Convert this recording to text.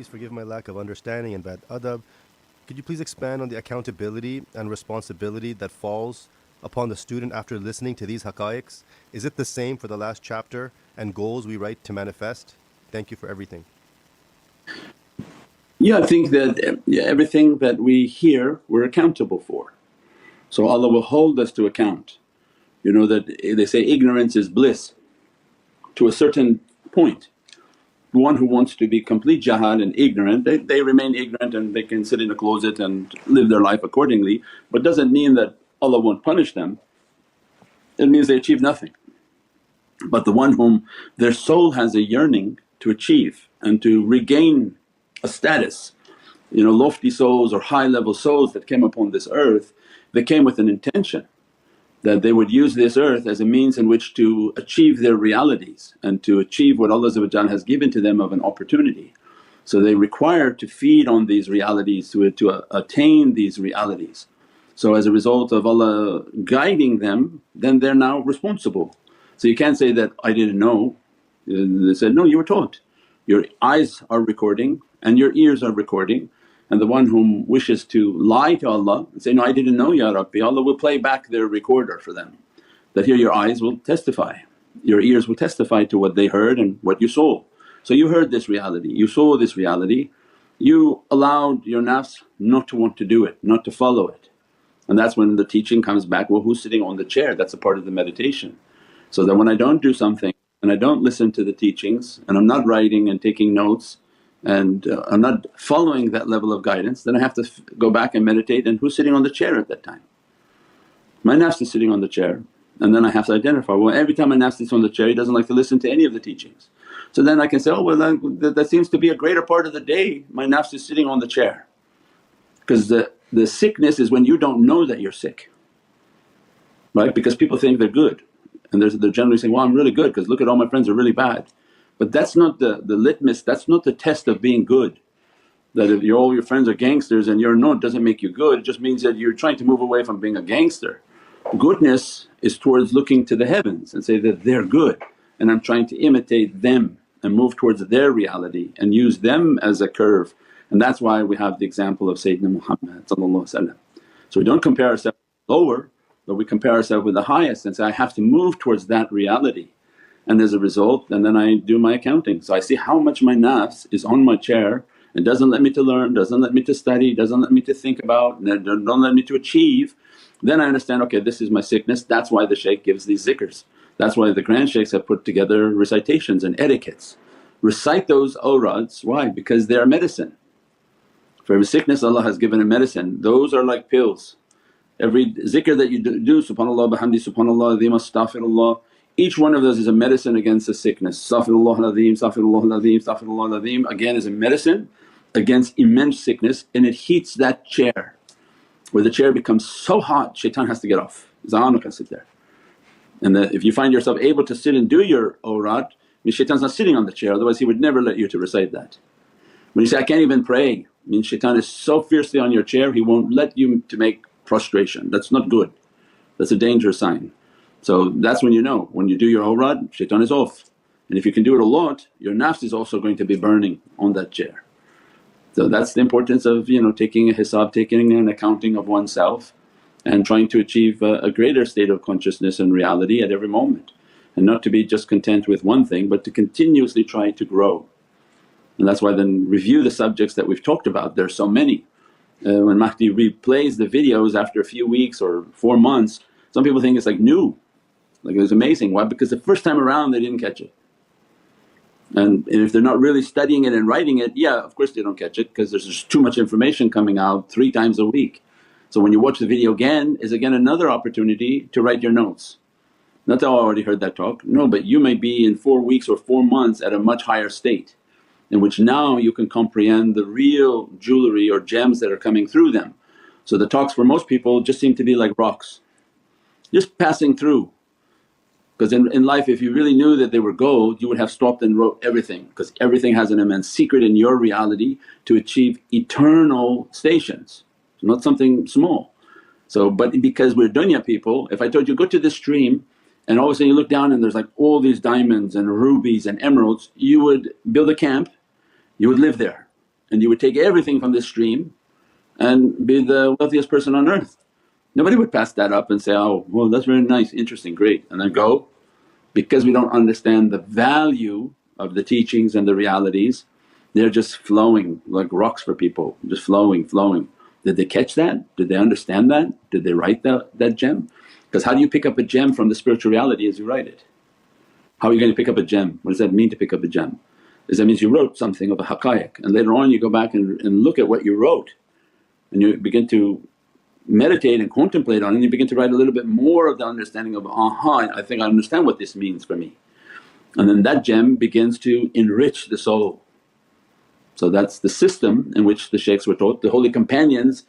Please forgive my lack of understanding and bad adab. Could you please expand on the accountability and responsibility that falls upon the student after listening to these haqqaiqs? Is it the same for the last chapter and goals we write to manifest? Thank you for everything. Yeah, I think that everything that we hear we're accountable for. So Allah will hold us to account. You know that they say ignorance is bliss to a certain point. One who wants to be complete jahal and ignorant, they remain ignorant and they can sit in a closet and live their life accordingly, but doesn't mean that Allah won't punish them, it means they achieve nothing. But the one whom their soul has a yearning to achieve and to regain a status, lofty souls or high level souls that came upon this earth, they came with an intention that they would use this earth as a means in which to achieve their realities and to achieve what Allah has given to them of an opportunity. So they require to feed on these realities to attain these realities. So as a result of Allah guiding them, then they're now responsible. So you can't say that, I didn't know. They said, no, you were taught. Your eyes are recording and your ears are recording, and the one whom wishes to lie to Allah and say, no, I didn't know Ya Rabbi, Allah will play back their recorder for them. That here your eyes will testify, your ears will testify to what they heard and what you saw. So you heard this reality, you saw this reality, you allowed your nafs not to want to do it, not to follow it. And that's when the teaching comes back, well, who's sitting on the chair? That's a part of the meditation. So that when I don't do something and I don't listen to the teachings and I'm not writing and taking notes and I'm not following that level of guidance, then I have to go back and meditate, and who's sitting on the chair at that time? My nafs is sitting on the chair, and then I have to identify, well every time my nafs sits on the chair he doesn't like to listen to any of the teachings. So then I can say, oh well that seems to be a greater part of the day my nafs is sitting on the chair. Because the sickness is when you don't know that you're sick, right? Because people think they're good and they're generally saying, well I'm really good because look at all my friends are really bad. But that's not the litmus, that's not the test of being good. That if all your friends are gangsters and you're not, doesn't make you good, it just means that you're trying to move away from being a gangster. Goodness is towards looking to the heavens and say that they're good and I'm trying to imitate them and move towards their reality and use them as a curve. And that's why we have the example of Sayyidina Muhammad. So we don't compare ourselves lower, but we compare ourselves with the highest and say, I have to move towards that reality. And as a result, and then I do my accounting. So I see how much my nafs is on my chair and doesn't let me to learn, doesn't let me to study, doesn't let me to think about, don't let me to achieve. Then I understand, okay, this is my sickness. That's why the shaykh gives these zikrs. That's why the grand shaykhs have put together recitations and etiquettes. Recite those awrads, why? Because they are medicine. For every sickness Allah has given a medicine, those are like pills. Every zikr that you do, subhanallah bihamdi, subhanallah azim, astaghfirullah, each one of those is a medicine against a sickness. Astaghfirullah al-azim, astaghfirullah al-azim, astaghfirullah al-azim, again is a medicine against immense sickness, and it heats that chair. Where the chair becomes so hot, shaitan has to get off, Za'anu can sit there. And if you find yourself able to sit and do your awrad, means shaitan's not sitting on the chair, otherwise he would never let you to recite that. When you say, I can't even pray, means shaitan is so fiercely on your chair he won't let you to make prostration. That's not good, that's a dangerous sign. So that's when you know, when you do your awrad shaitan is off, and if you can do it a lot your nafs is also going to be burning on that chair. So that's the importance of taking a hisab, taking an accounting of oneself and trying to achieve a greater state of consciousness and reality at every moment, and not to be just content with one thing but to continuously try to grow. And that's why then review the subjects that we've talked about, there are so many. When Mahdi replays the videos after a few weeks or 4 months, some people think it's like new, like it was amazing. Why? Because the first time around they didn't catch it. And if they're not really studying it and writing it, yeah of course they don't catch it because there's just too much information coming out 3 times a week. So when you watch the video again is again another opportunity to write your notes. Not that, oh I already heard that talk, no, but you may be in 4 weeks or 4 months at a much higher state in which now you can comprehend the real jewellery or gems that are coming through them. So the talks for most people just seem to be like rocks, just passing through. Because in life if you really knew that they were gold you would have stopped and wrote everything, because everything has an immense secret in your reality to achieve eternal stations, not something small. So but because we're dunya people, if I told you go to this stream and all of a sudden you look down and there's like all these diamonds and rubies and emeralds, you would build a camp, you would live there. and you would take everything from this stream and be the wealthiest person on earth. Nobody would pass that up and say, oh well that's very nice, interesting, great, and then go. Because we don't understand the value of the teachings and the realities, they're just flowing like rocks for people, just flowing, flowing. Did they catch that? Did they understand that? Did they write that gem? Because how do you pick up a gem from the spiritual reality as you write it? How are you going to pick up a gem? What does that mean to pick up a gem? That means you wrote something of a haqqaiq, and later on you go back and look at what you wrote and you begin to meditate and contemplate on it, and you begin to write a little bit more of the understanding of, I think I understand what this means for me. And then that gem begins to enrich the soul. So that's the system in which the shaykhs were taught. The holy companions